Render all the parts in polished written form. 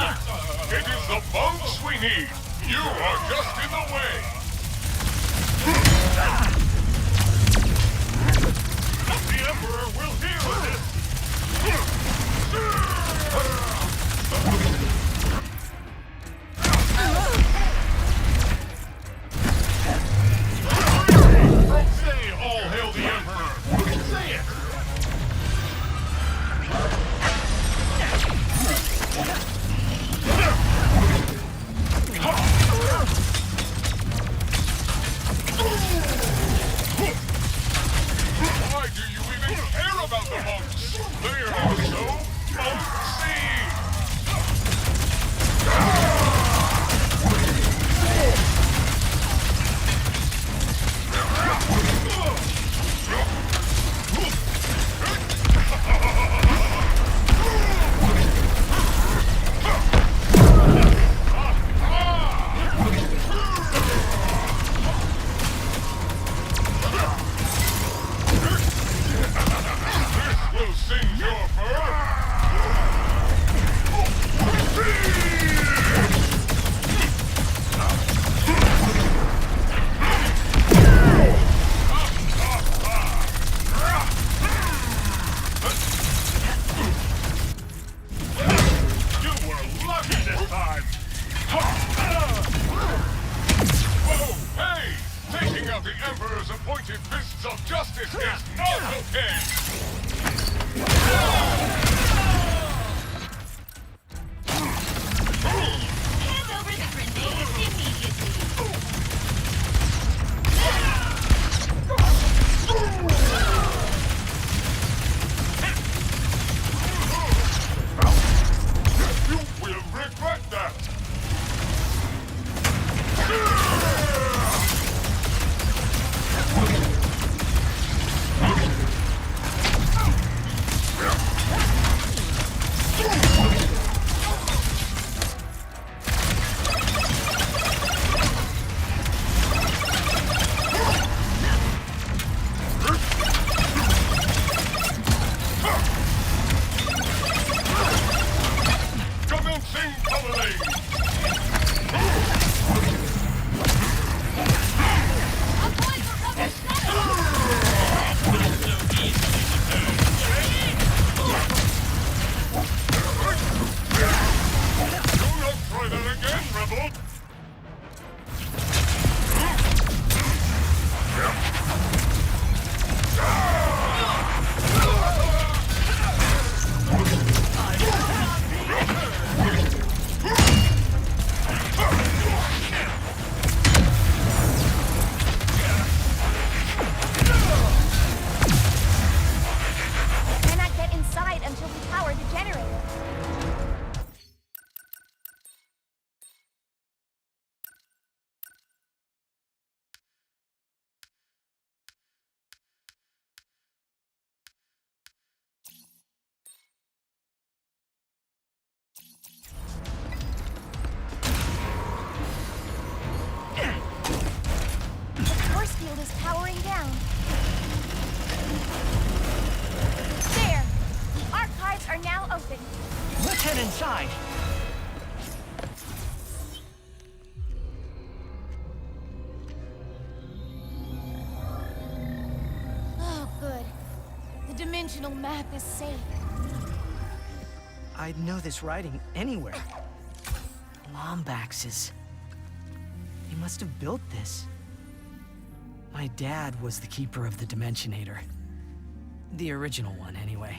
It is the bunks we need. You are just in the way. The Emperor will hear of this. Say, all hail the Emperor. Say it. Why do you even care about the monks? They are so monksy! Will singe your fur! You were lucky this time! Whoa, hey! Taking out the Emperor's appointed fists of justice is not okay! Hand over the grenades immediately. You will regret that! Commencing pummeling! I'm going for cover shadow. Do not try that again, rebel! Cannot get inside until we power the generator. The force field is powering down. There! The archives are now open. Let's head inside. Oh, good. The dimensional map is safe. I'd know this writing anywhere. Lombaxes. They must have built this. My dad was the keeper of the Dimensionator. The original one, anyway.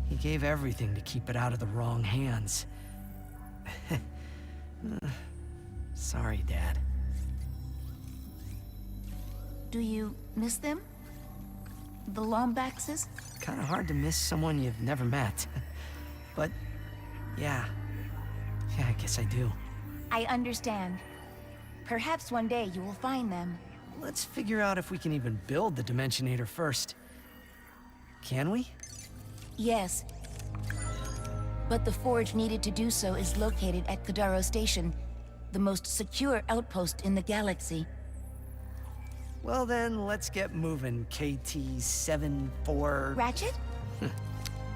He gave everything to keep it out of the wrong hands. Sorry, Dad. Do you miss them? The Lombaxes? Kinda hard to miss someone you've never met. But, yeah. Yeah, I guess I do. I understand. Perhaps one day you will find them. Let's figure out if we can even build the Dimensionator first. Can we? Yes. But the forge needed to do so is located at Kadaro Station, the most secure outpost in the galaxy. Well then, let's get moving, KT-74... Ratchet?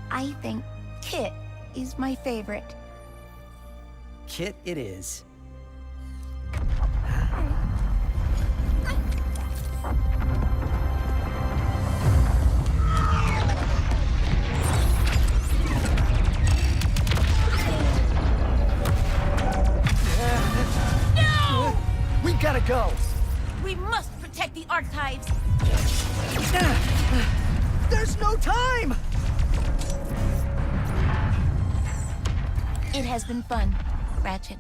I think Kit is my favorite. kit it is. No! We gotta go! We must protect the archives! There's no time! It has been fun, Ratchet.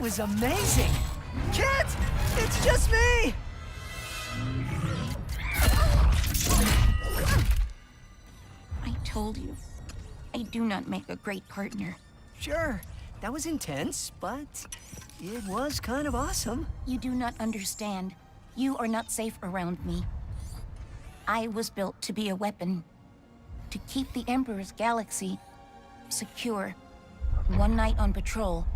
Was amazing! Kit! It's just me! I told you, I do not make a great partner. Sure, that was intense, but it was kind of awesome. You do not understand. You are not safe around me. I was built to be a weapon, to keep the Emperor's galaxy secure. One night on patrol,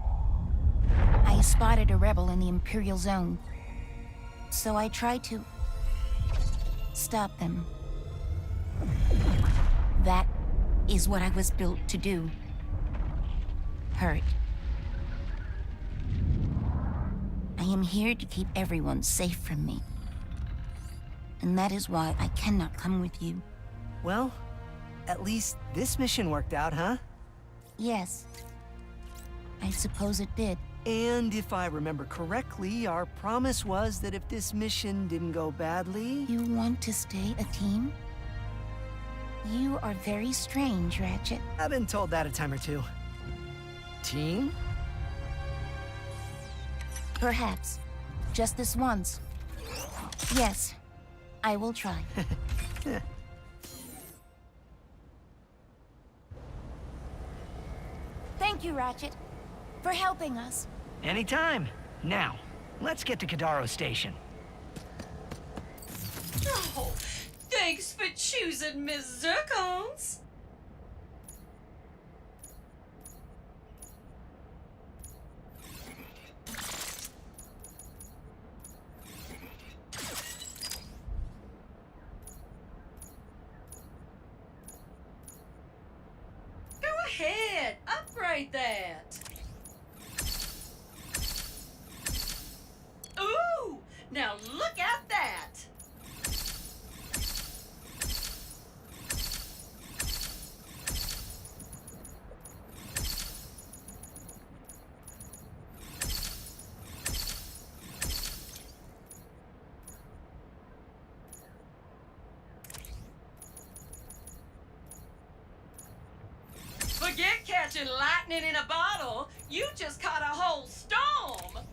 I spotted a rebel in the Imperial Zone. So I tried to stop them. That is what I was built to do. Hurt. I am here to keep everyone safe from me. And that is why I cannot come with you. Well, at least this mission worked out, huh? Yes. I suppose it did. And if I remember correctly, our promise was that if this mission didn't go badly... You want to stay a team? You are very strange, Ratchet. I've been told that a time or two. Team? Perhaps. Just this once. Yes, I will try. Thank you, Ratchet, for helping us. Anytime. Now, let's get to Kadaro Station. Oh, thanks for choosing Miss Zircons. Go ahead, upgrade that. Ooh, now look at that. Forget catching lightning in a bottle. You just caught a whole storm.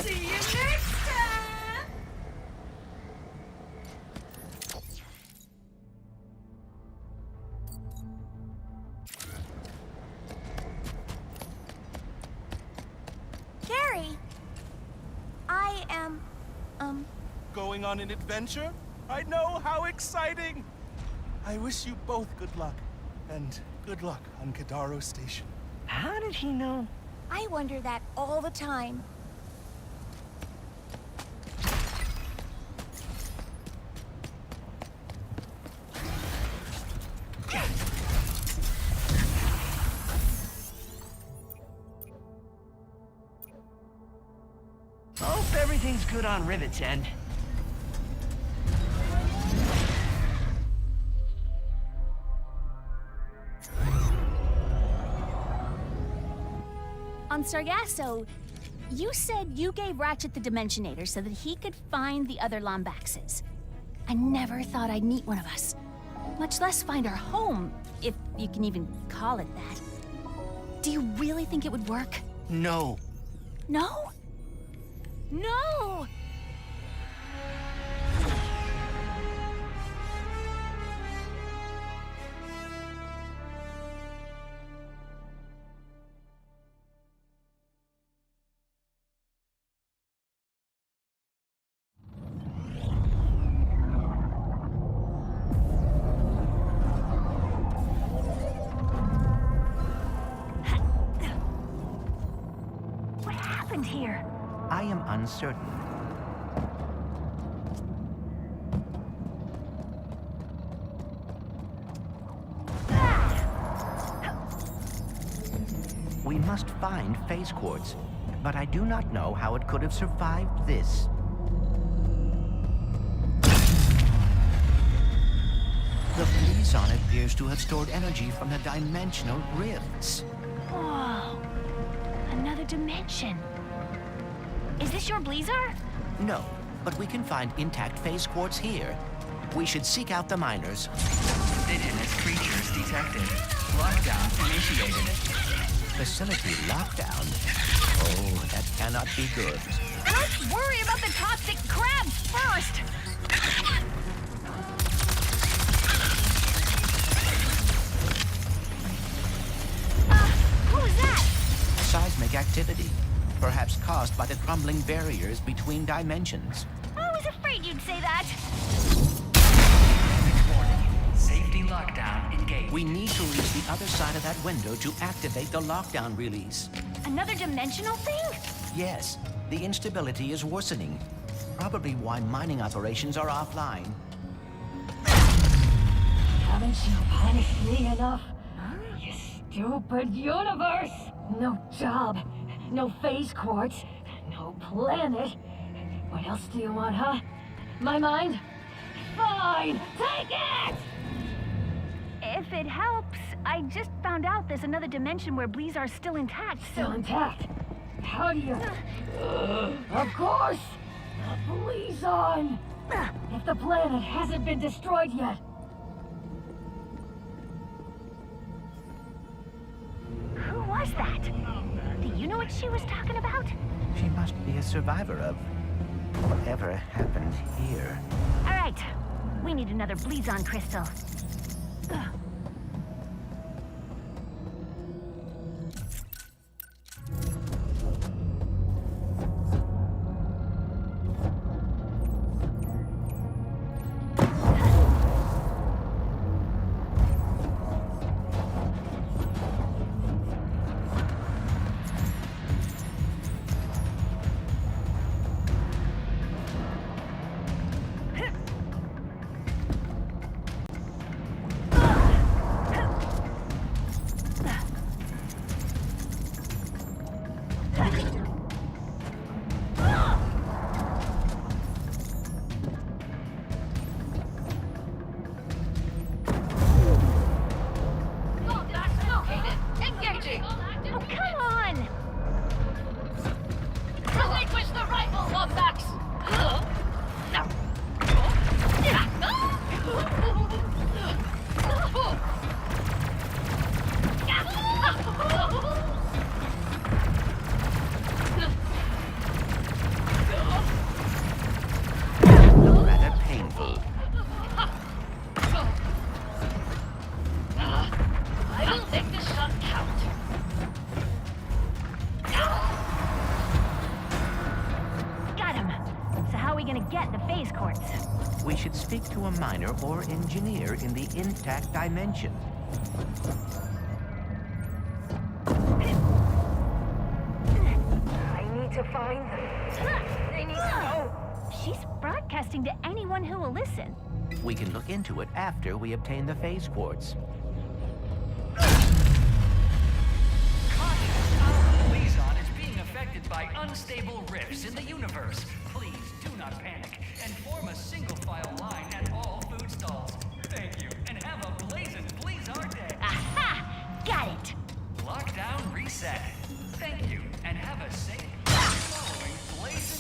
See you next time. Gary! I am, Going on an adventure? I know, how exciting! I wish you both good luck. And good luck on Kadaro Station. How did he know? I wonder that all the time. Hope everything's good on Rivet's end. On Sargasso, you said you gave Ratchet the Dimensionator so that he could find the other Lombaxes. I never thought I'd meet one of us, much less find our home, if you can even call it that. Do you really think it would work? No. No? No! What happened here? I am uncertain. We must find phase quartz, but I do not know how it could have survived this. The Blizon appears to have stored energy from the dimensional rifts. Whoa. Another dimension. Is this your Blizar? No, but we can find intact phase quartz here. We should seek out the miners. Indigenous creatures detected. Lockdown initiated. Facility lockdown? Oh, that cannot be good. Let's worry about the toxic crabs first! What was that? Seismic activity, perhaps caused by the crumbling barriers between dimensions. I was afraid you'd say that. Warning. Safety lockdown engaged. We need to reach the other side of that window to activate the lockdown release. Another dimensional thing? Yes, the instability is worsening. Probably why mining operations are offline. Haven't you punished me enough? You stupid universe! No job, no phase quartz, no planet. What else do you want, huh? My mind? Fine, take it! If it helps, I just found out there's another dimension where Blizar's still intact, so... Still intact? How do you... Of course! The Blizon! If the planet hasn't been destroyed yet. Who was that? Do you know what she was talking about? She must be a survivor of whatever happened here. All right, we need another Blizon crystal. Ugh. Rather painful. I don't think this shot count. Got him. So how are we gonna get the phase quartz? We should speak to a miner or engineer in the intact dimension. I need to find them. They need to know. She's broadcasting to anyone who will listen. We can look into it after we obtain the phase quartz. Blizon is being affected affected by unstable rifts in the universe. Please do not panic and form a single file line at all food stalls. Thank you, and have a blazing please our day. Aha! Got it! Lockdown reset. Thank you, and have a safe following blazing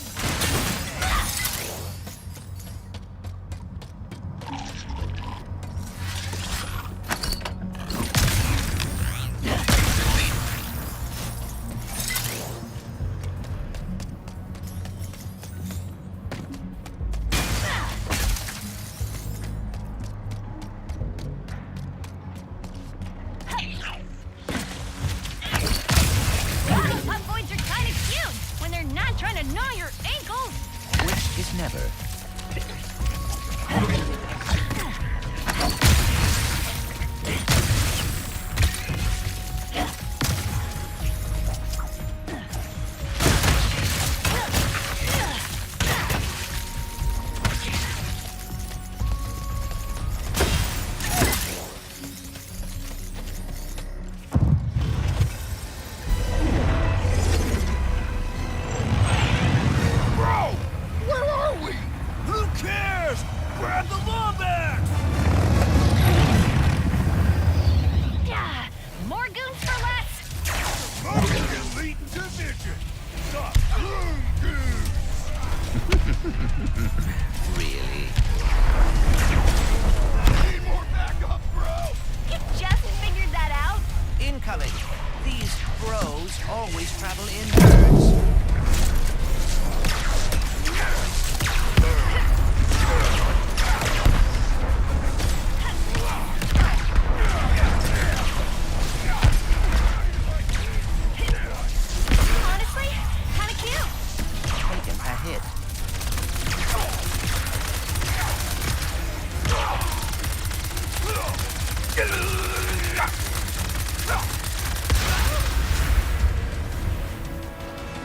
Pumpboys are kinda cute when they're not trying to gnaw your ankles! Which is never. Bro! Where are we? Who cares? Grab the wombat! Yeah, more goons for less! Most elite division! The Goons! Really? Need more backup, bro! You just figured that out? Incoming. These bros always travel in herds. Honestly, kinda cute. Taken a hit.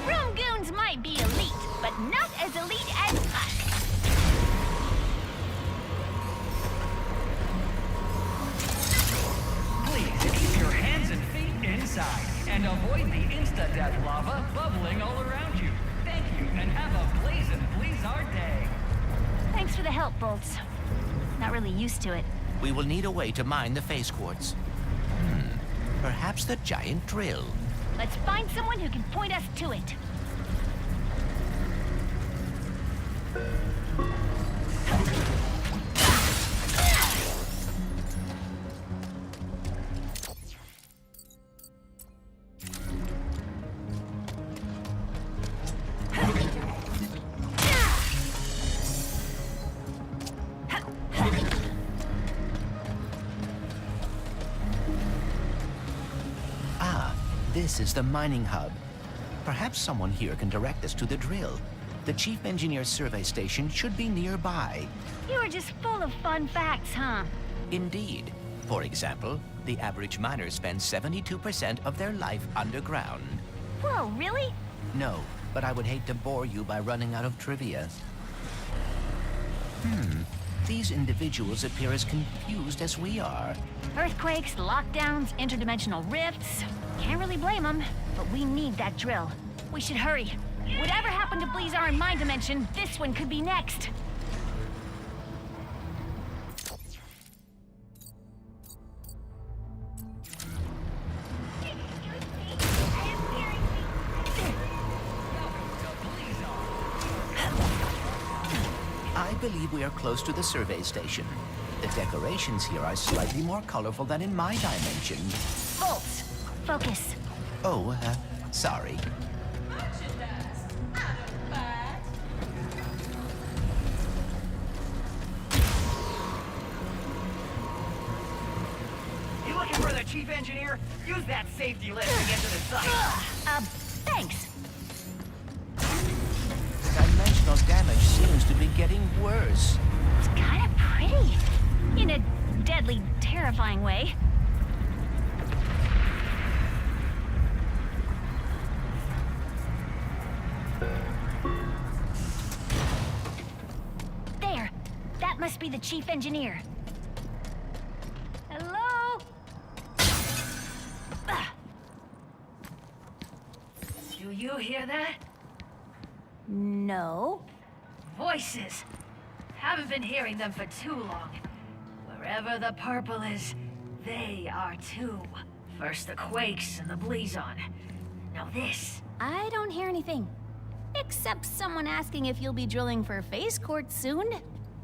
Room goons might be elite, but not as elite as us. Please keep your hands and feet inside and avoid the insta-death lava bubbling all around you. Thank you, and have a blazing please our day. Thanks for the help, Bolts. Not really used to it. We will need a way to mine the phase quartz. Perhaps the giant drill. Let's find someone who can point us to it. This is the mining hub. Perhaps someone here can direct us to the drill. The Chief Engineer's survey station should be nearby. You are just full of fun facts, huh? Indeed. For example, the average miner spends 72% of their life underground. Whoa, really? No, but I would hate to bore you by running out of trivia. These individuals appear as confused as we are. Earthquakes, lockdowns, interdimensional rifts. Can't really blame them, but we need that drill. We should hurry. Whatever happened to Blizar in my dimension, this one could be next. I believe we are close to the survey station. The decorations here are slightly more colorful than in my dimension. Bolts, focus. Oh, sorry. You looking for the Chief Engineer? Use that safety lift to get to the site. Thanks. Dimensional damage seems to be getting worse. It's kind of pretty. In a deadly, terrifying way. There. That must be the Chief Engineer. Hello? Do You hear that? No. Voices. Haven't been hearing them for too long. Wherever the purple is, they are too. First the quakes and the blazon. Now this. I don't hear anything. Except someone asking if you'll be drilling for phase quartz soon.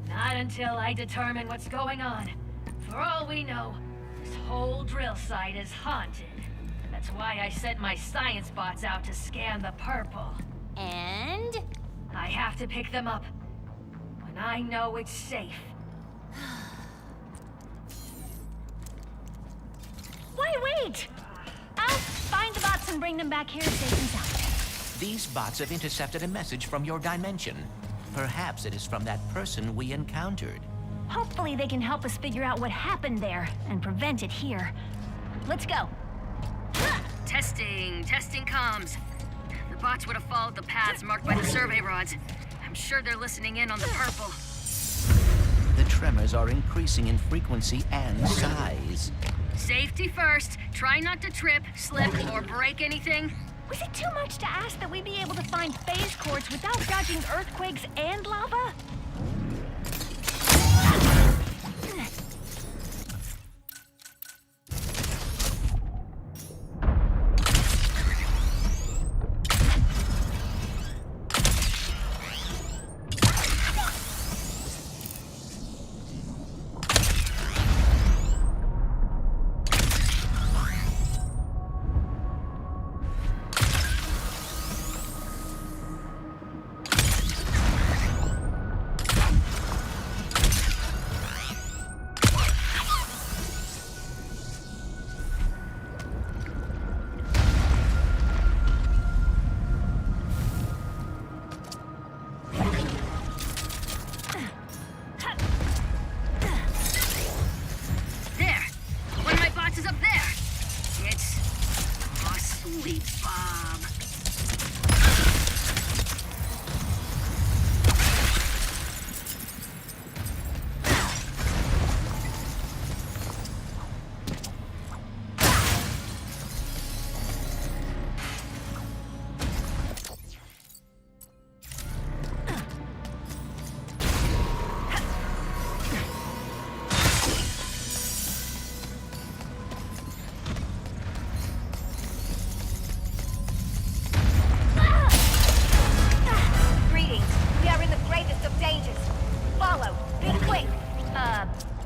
Not until I determine what's going on. For all we know, this whole drill site is haunted. That's why I sent my science bots out to scan the purple. And? I have to pick them up when I know it's safe. Wait! I'll find the bots and bring them back here safe and sound. These bots have intercepted a message from your dimension. Perhaps it is from that person we encountered. Hopefully they can help us figure out what happened there and prevent it here. Let's go. Testing comms. The bots would have followed the paths marked by the survey rods. I'm sure they're listening in on the purple. The tremors are increasing in frequency and size. Safety first. Try not to trip, slip, or break anything. Was it too much to ask that we be able to find phase quartz without dodging earthquakes and lava?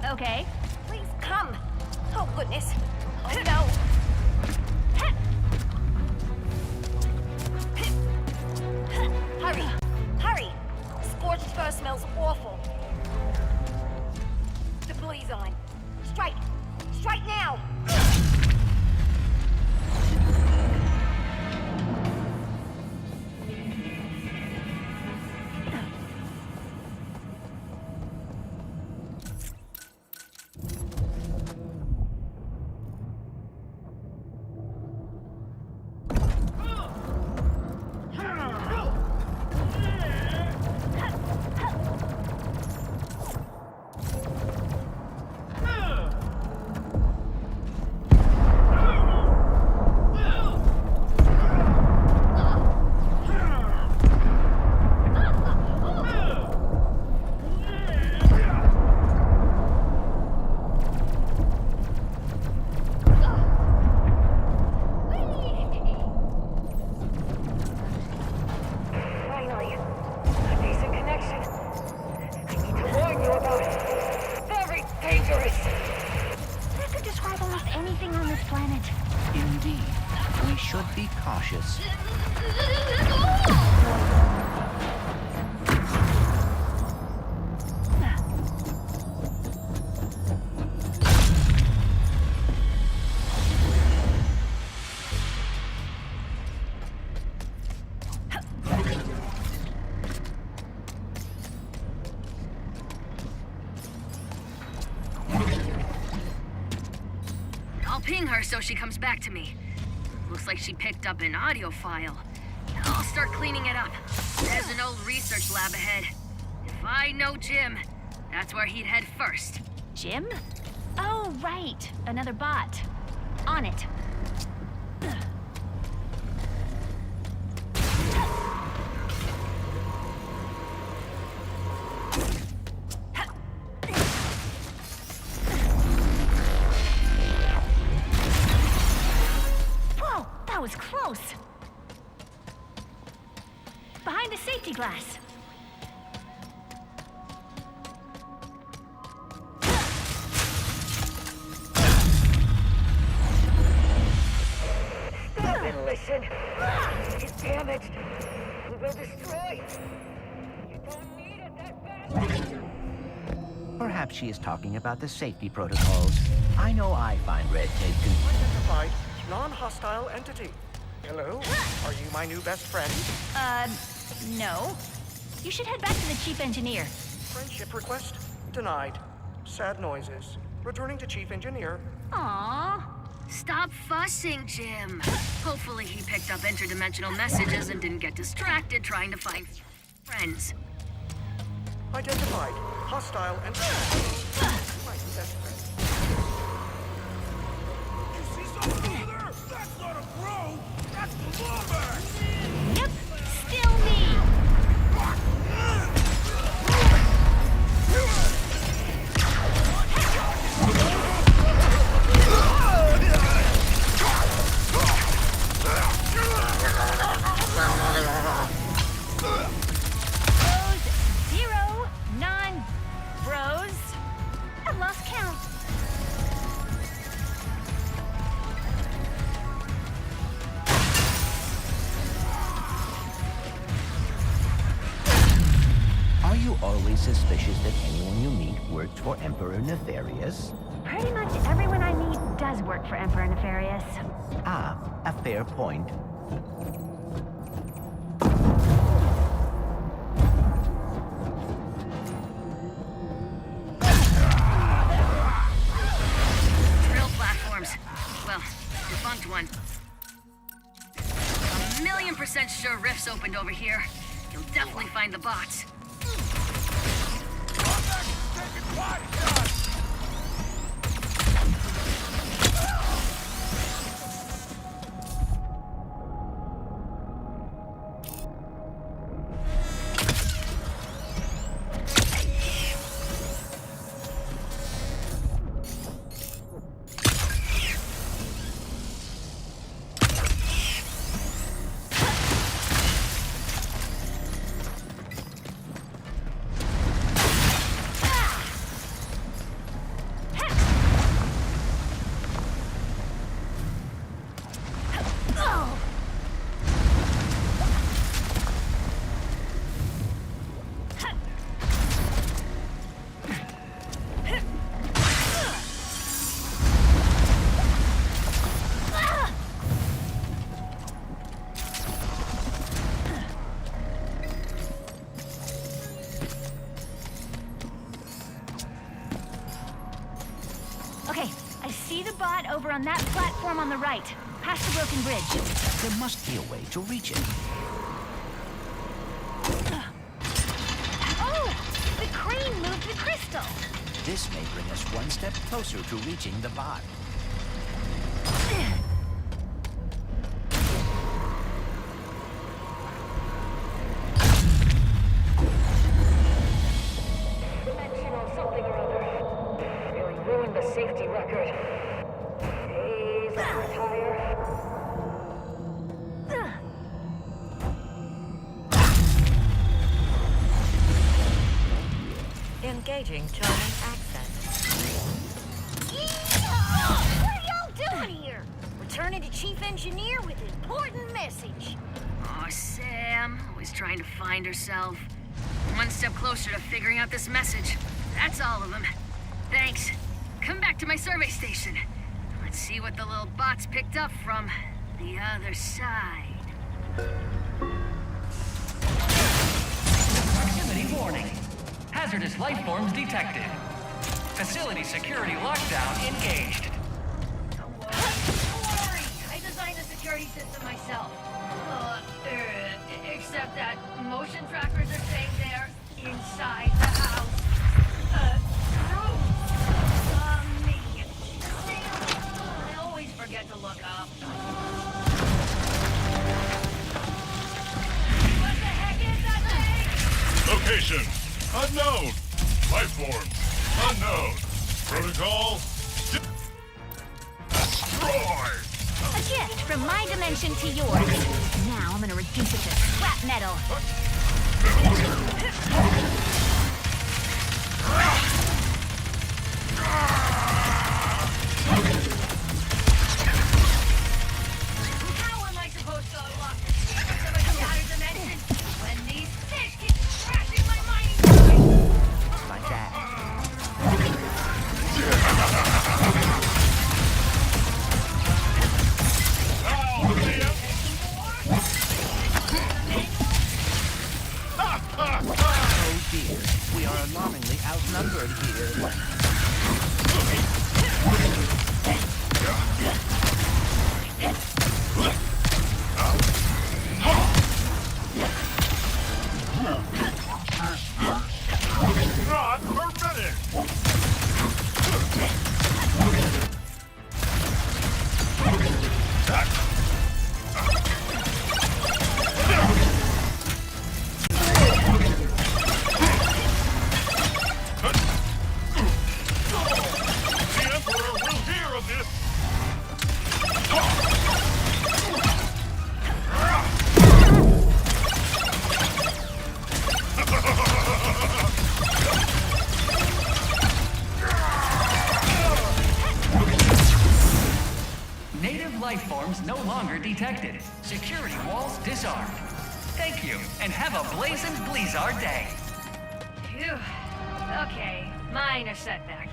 Okay. Please come. Oh, goodness. Oh, no. Hurry. Hurry. Scorched fur smells awful. The bully's on. Strike. Strike now. So she comes back to me. Looks like she picked up an audio file. I'll start cleaning it up. There's an old research lab ahead. If I know Jim, that's where he'd head first. Jim? Oh, right. Another bot. On it. behind the safety glass. Stop and listen. It's damaged. It will destroy. You don't need it that badly. Perhaps she is talking about the safety protocols. I know I find red tape Identified non-hostile entity. Hello? Are you my new best friend? No. You should head back to the chief engineer. Friendship request denied. Sad noises. Returning to chief engineer. Aww. Stop fussing, Jim. Hopefully he picked up interdimensional messages and didn't get distracted trying to find friends. Identified hostile entity. My new best friend. You see something over there? That's not a crow! That's the wombat! Yep, still me. Bros, 0, non-bros. I've lost count. Are you always suspicious that anyone you meet works for Emperor Nefarious? Pretty much everyone I meet does work for Emperor Nefarious. Ah, a fair point. Drill platforms. Well, defunct one. 1,000,000% sure rifts opened over here. You'll definitely find the bots. Okay, I see the bot over on that platform on the right, past the broken bridge. There must be a way to reach it. Oh! The crane moved the crystal! This may bring us one step closer to reaching the bot. Dimensional something or other. Really ruined the safety record. Please retire. Engaging charming accent. What are y'all doing here? Returning to Chief Engineer with an important message. Aw, Sam. Always trying to find herself. One step closer to figuring out this message. That's all of them. Thanks. Come back to my survey station. Let's see what the little bots picked up from the other side. Proximity warning. Hazardous life forms detected. Facility security lockdown engaged. Don't worry. I designed the security system myself. Except that motion trackers are staying there inside the house. Me. I always forget to look up. What the heck is that thing? Location unknown. Life form unknown. Protocol destroy. A gift from my dimension to yours. Now I'm gonna reduce it to scrap metal. How am I supposed to unlock the secrets of a shattered dimension when these fish keep crashing my mining drive? Like that. Oh dear, we are alarmingly outnumbered here. Not permitted! The Emperor will hear of this! Native life forms no longer detected. Security walls disarmed. Thank you, and have a blazing Blizzard day. Phew. Okay, minor setback.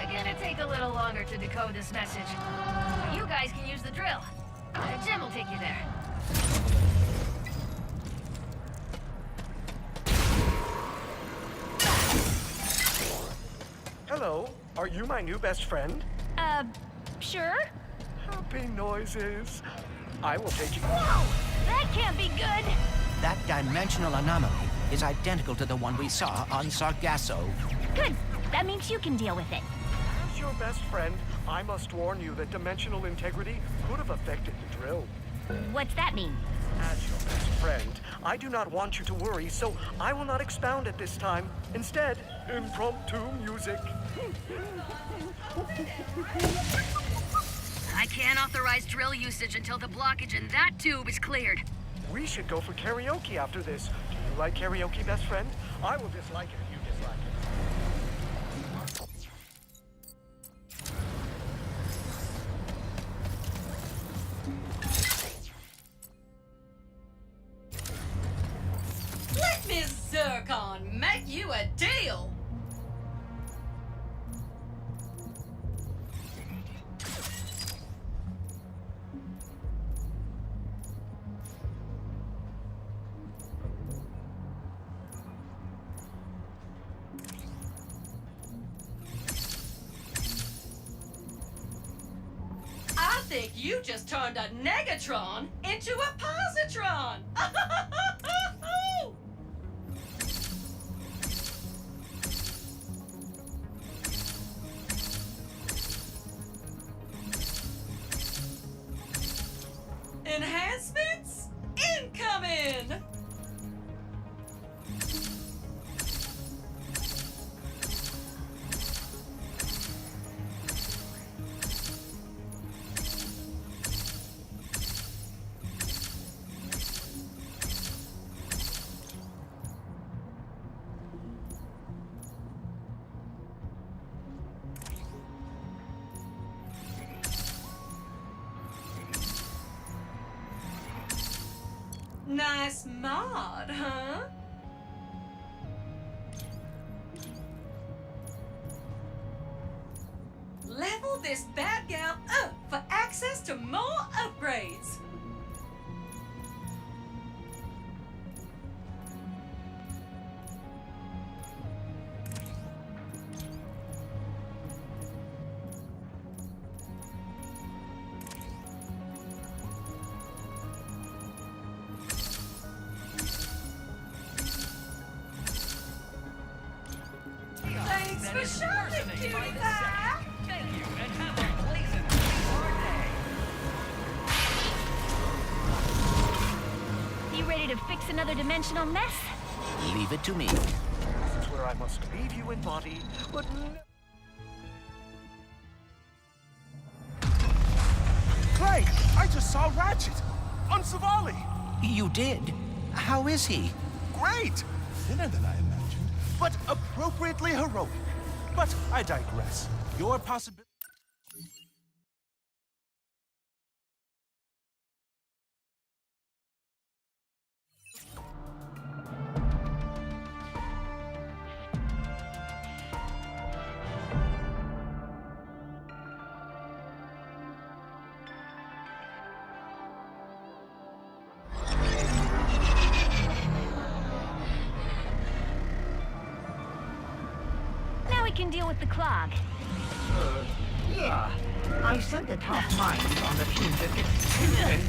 Gonna take a little longer to decode this message. But you guys can use the drill. Jim will take you there. Hello, are you my new best friend? Sure? Happy noises. I will take you. Whoa! That can't be good! That dimensional anomaly is identical to the one we saw on Sargasso. Good. That means you can deal with it. As your best friend, I must warn you that dimensional integrity could have affected the drill. What's that mean? As your best friend, I do not want you to worry, so I will not expound at this time. Instead, impromptu music. I can't authorize drill usage until the blockage in that tube is cleared. We should go for karaoke after this. Do you like karaoke, best friend? I will dislike it if you dislike it. Let Miss Zircon make you a deal. I think you just turned a negatron into a positron. Enhancements incoming. Nice mod, huh? Level this bad gal up for access to more upgrades. Thanks for shopping, cutie pie. Thank you, and have a blazing Blizzard day. You ready to fix another dimensional mess? Leave it to me. This is where I must leave you in body, but Clank, I just saw Ratchet on Savali. You did? How is he? Great! Thinner than I imagined, but appropriately heroic. But I digress. Your possibility... Now we can deal with the clog. Yeah. I sent the top minds on the team to fix it.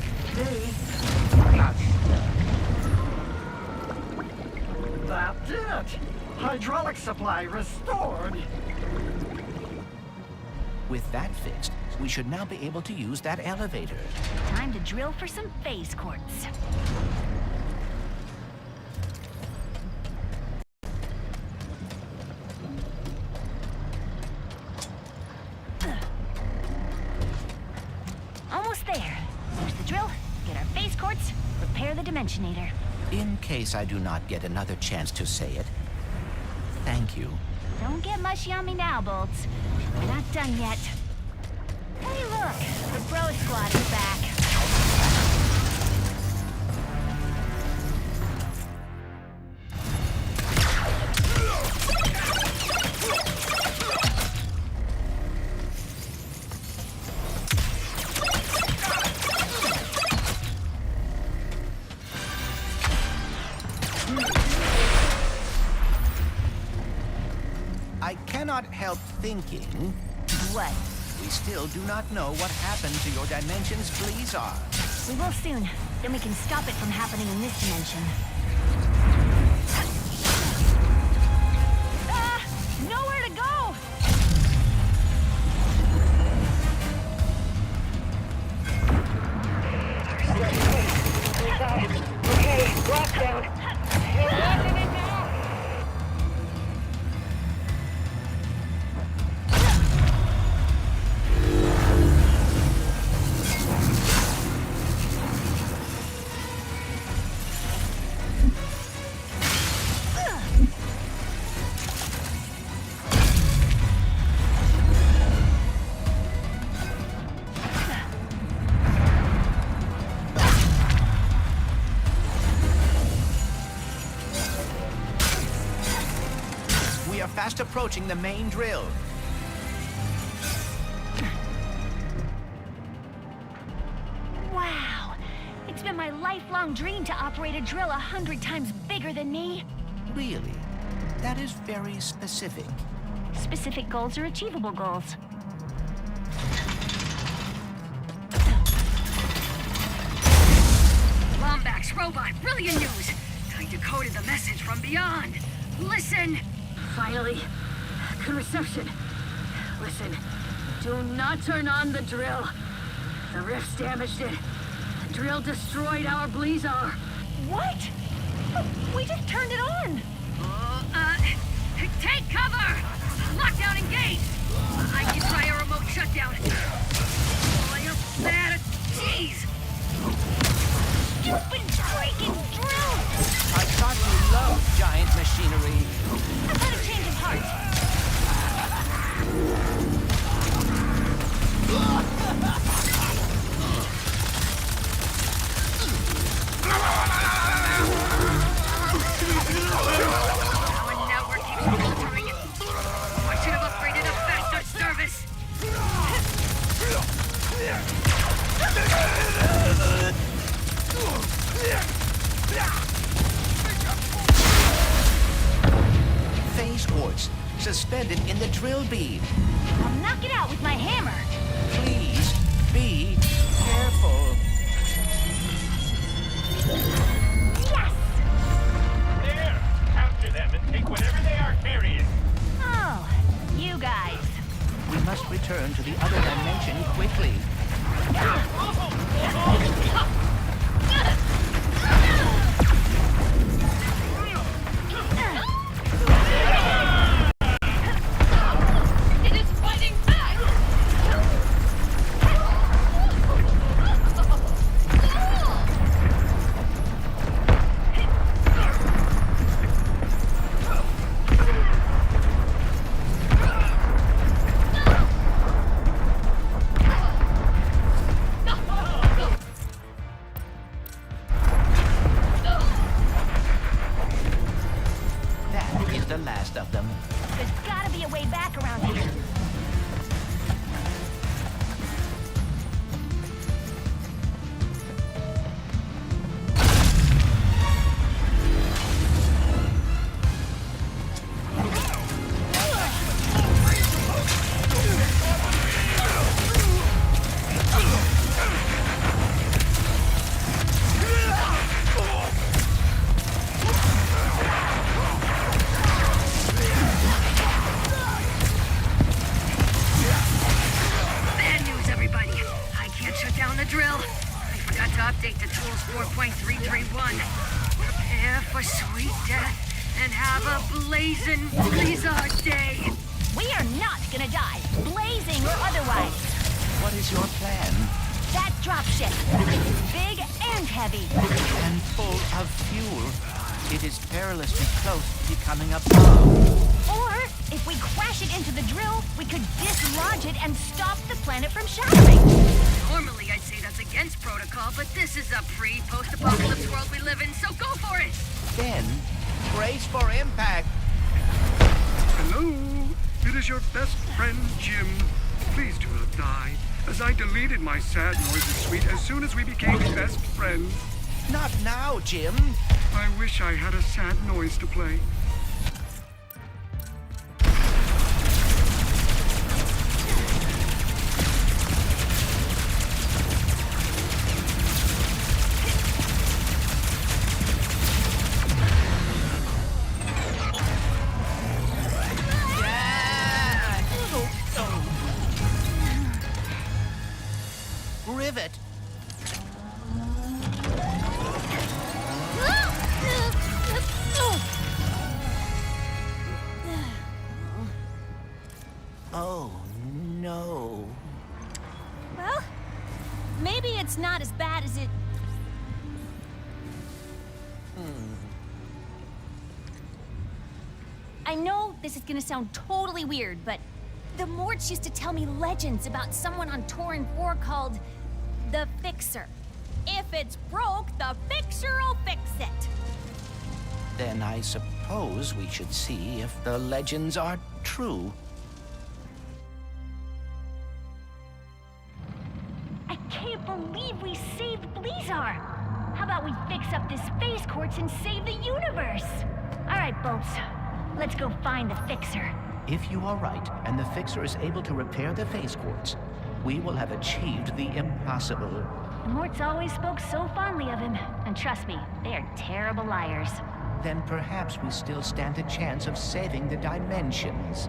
That's it! Hydraulic supply restored! With that fixed, we should now be able to use that elevator. Time to drill for some phase quartz. Almost there. There's the drill. Get our phase quartz. Repair the Dimensionator. In case I do not get another chance to say it, thank you. Don't get mushy on me now, Bolts. We're not done yet. Hey, look! The Bro Squad is back. I cannot help thinking... What? We still do not know what happened to your dimension's Blizzard. We will soon. Then we can stop it from happening in this dimension. Ah! Nowhere to go! Okay, lockdown. You're locking it down. We are fast approaching the main drill. Wow! It's been my lifelong dream to operate a drill 100 times bigger than me. Really? That is very specific. Specific goals are achievable goals. Lombax robot, brilliant news! I decoded the message from beyond. Listen! Finally, good reception. Listen, do not turn on the drill. The rift's damaged it. The drill destroyed our Blizzard. What? We just turned it on! Take cover! Lockdown engaged! I can try a remote shutdown. Oh, you're bad at cheese! Stupid freaking drill! I thought you loved giant machinery. I've had a change of heart. Our network keeps filtering it. I should have upgraded a faster service. Phase quartz suspended in the drill beam. I'll knock it out with my hammer. Please be careful. Yes! There! Capture them and take whatever they are carrying. Oh, you guys. We must return to the other dimension quickly. It is fighting back! last of them. There's gotta be a way back around here. Update to tools 4.331. Prepare for sweet death and have a blazing blizzard day. We are not gonna die, blazing or otherwise. What is your plan? That dropship. Big and heavy. And full of fuel. It is perilously close to becoming a bomb. Or, if we crash it into the drill, we could dislodge it and stop the planet from shattering. Normally I'd say that's against protocol, but this is a pre-post-apocalypse world we live in, so go for it! Then, brace for impact. Hello, it is your best friend, Jim. Please do not die, as I deleted my sad noises suite as soon as we became best friends. Not now, Jim. I wish I had a sad noise to play. Rivet. Oh, no. Well, maybe it's not as bad as it... I know this is gonna sound totally weird, but the Morts used to tell me legends about someone on Torrin 4 called the Fixer. If it's broke, the Fixer'll fix it. Then I suppose we should see if the legends are true. I can't believe we saved Blizzard. How about we fix up this phase quartz and save the universe? All right, Bolts. Let's go find the Fixer. If you are right, and the Fixer is able to repair the phase quartz, we will have achieved the impossible. The Morts always spoke so fondly of him. And trust me, they are terrible liars. Then perhaps we still stand a chance of saving the dimensions.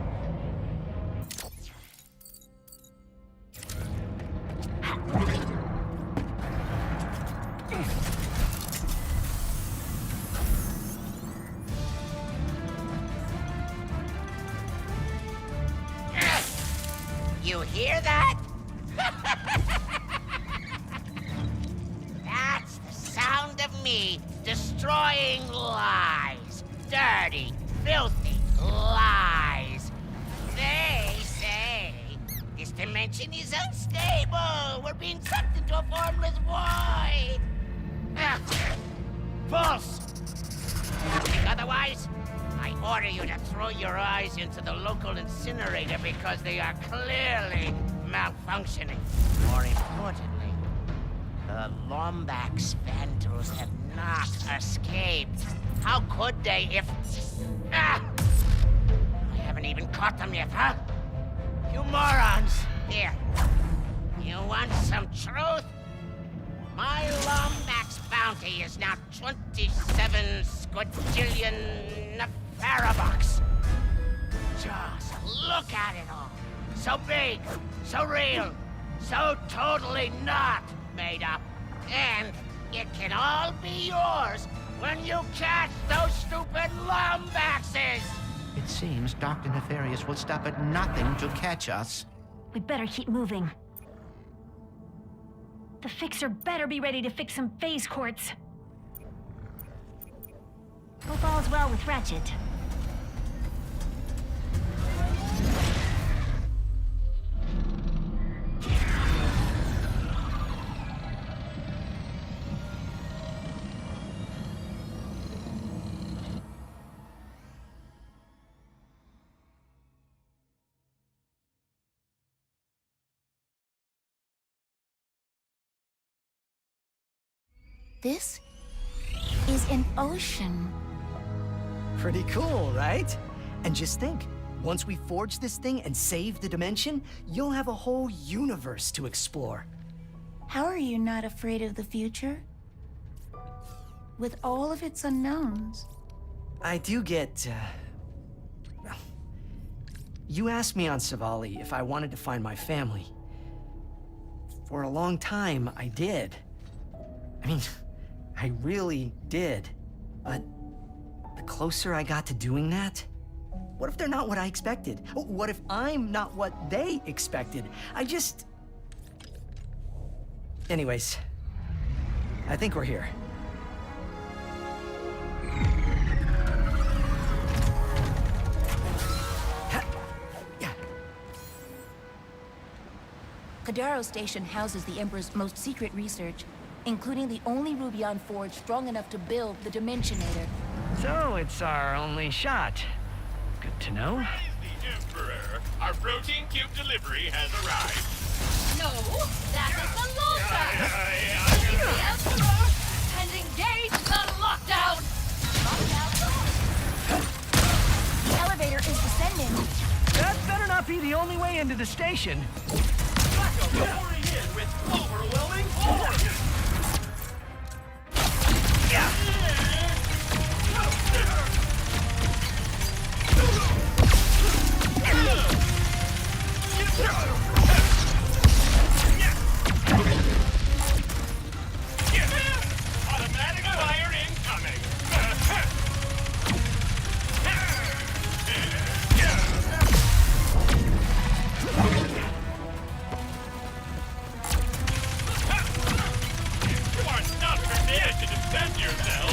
You hear that? That's the sound of me destroying lies. Dirty, filthy lies. They say this dimension is unstable. We're being sucked into a formless void. False. Think otherwise? I order you to throw your eyes into the local incinerator because they are clearly malfunctioning. More importantly, the Lombax Vandals have not escaped. How could they if... I haven't even caught them yet, huh? You morons! Here. You want some truth? My Lombax bounty is now 27 squadrillion Farabucks. Just look at it all. So big, so real, so totally not made up. And it can all be yours when you catch those stupid Lombaxes! It seems Dr. Nefarious will stop at nothing to catch us. We better keep moving. The Fixer better be ready to fix some phase quartz. Hope all's well with Ratchet. This is an ocean. Pretty cool, right? And just think, once we forge this thing and save the dimension, you'll have a whole universe to explore. How are you not afraid of the future? With all of its unknowns. I do get, well, you asked me on Savali if I wanted to find my family. For a long time, I did. I mean, I really did. But the closer I got to doing that, what if they're not what I expected? What if I'm not what they expected? Anyways, I think we're here. Kadaro Station houses the Emperor's most secret research, including the only Rubion forge strong enough to build the Dimensionator. So it's our only shot. Good to know. The Emperor, our protein cube delivery has arrived. No, that is the loader! The Emperor! And engage the lockdown! The elevator is descending. That better not be the only way into the station. Backup pouring in with overwhelming force! Automatic fire incoming! You are not prepared to defend yourself!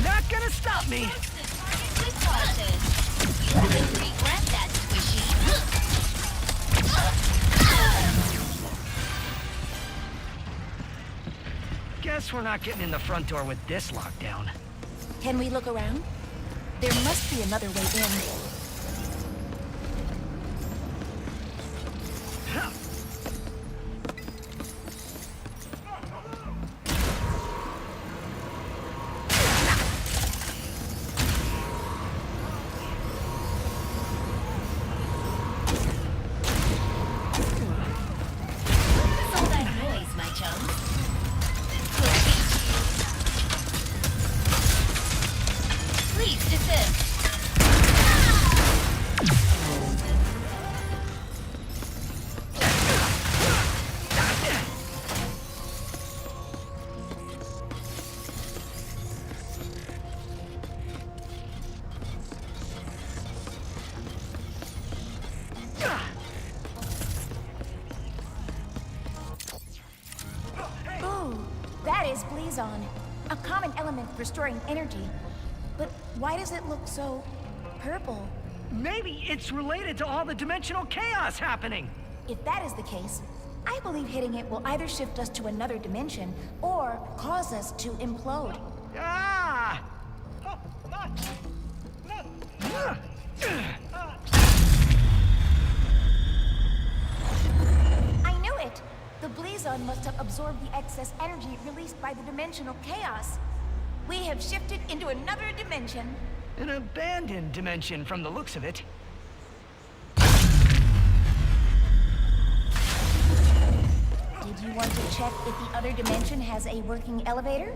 Not gonna stop me! Guess we're not getting in the front door with this lockdown. Can we look around? There must be another way in. That is Blizon, a common element for storing energy. But why does it look so purple? Maybe it's related to all the dimensional chaos happening. If that is the case, I believe hitting it will either shift us to another dimension or cause us to implode. Ah! I knew it! The Blizon must have absorbed the excess energy released by the dimensional chaos. We have shifted into another dimension. An abandoned dimension from the looks of it. Did you want to check if the other dimension has a working elevator?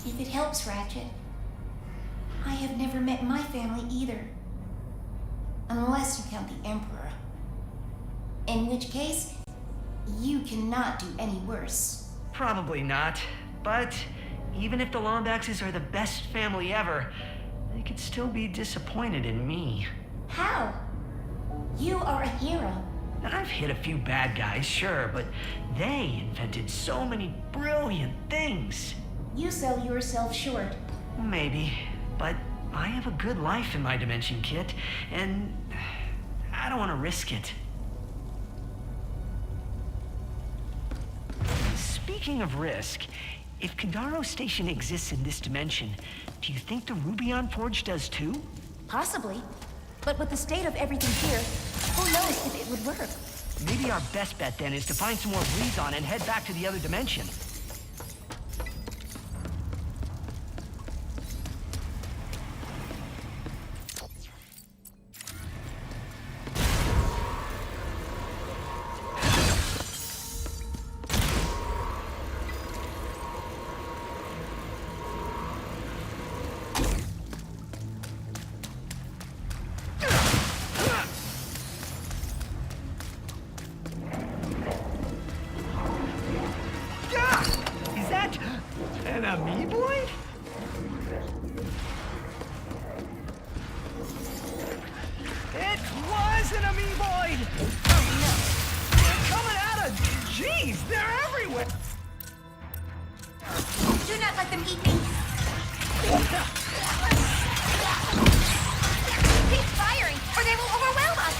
If it helps, Ratchet, I have never met my family either. Unless you count the Emperor. In which case, you cannot do any worse. Probably not, but even if the Lombaxes are the best family ever, they could still be disappointed in me. How? You are a hero. I've hit a few bad guys, sure, but they invented so many brilliant things. You sell yourself short. Maybe, but I have a good life in my dimension, Kit, and I don't want to risk it. Speaking of risk, if Kadaro Station exists in this dimension, do you think the Rubion Forge does too? Possibly. But with the state of everything here, who knows if it would work? Maybe our best bet then is to find some more Blizon and head back to the other dimension. An amoeboid? It was an amoeboid! Oh no! They're coming at us! Jeez, they're everywhere! Do not let them eat me! Keep firing, or they will overwhelm us!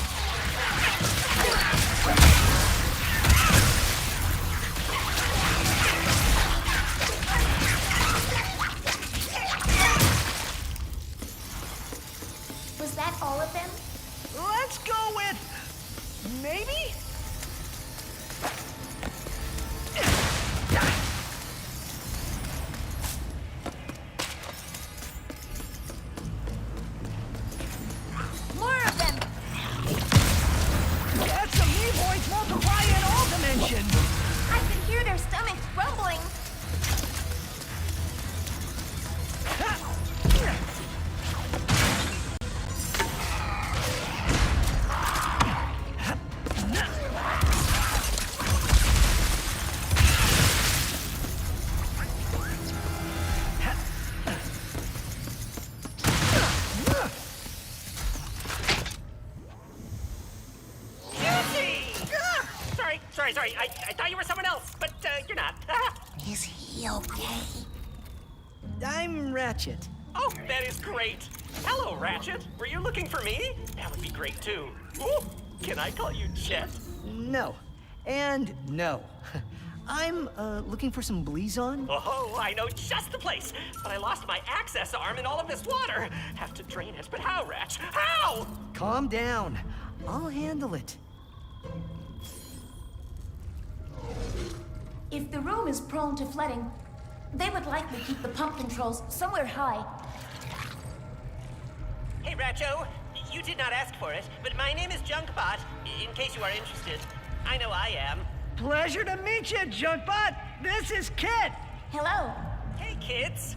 Was that all of them? Let's go with... maybe? More of them! That's amoeboids multiply in all dimensions! I can hear their stomachs rumbling. Sorry, I thought you were someone else, but you're not. Is he okay? I'm Ratchet. Oh, that is great. Hello, Ratchet. Were you looking for me? That would be great, too. Ooh, can I call you Chet? No. And no. I'm, looking for some Blizon. Oh, I know just the place. But I lost my access arm in all of this water. Have to drain it, but how, Ratch? How? Calm down. I'll handle it. If the room is prone to flooding, they would likely keep the pump controls somewhere high. Hey, Ratcho. You did not ask for it, but my name is Junkbot, in case you are interested. I know I am. Pleasure to meet you, Junkbot. This is Kit. Hello. Hey, kids.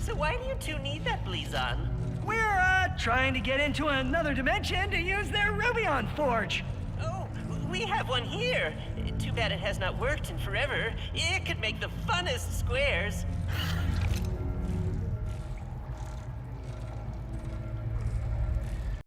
So why do you two need that Blizon? We're, trying to get into another dimension to use their Rubion Forge. Oh, we have one here. Too bad it has not worked in forever. It could make the funnest squares.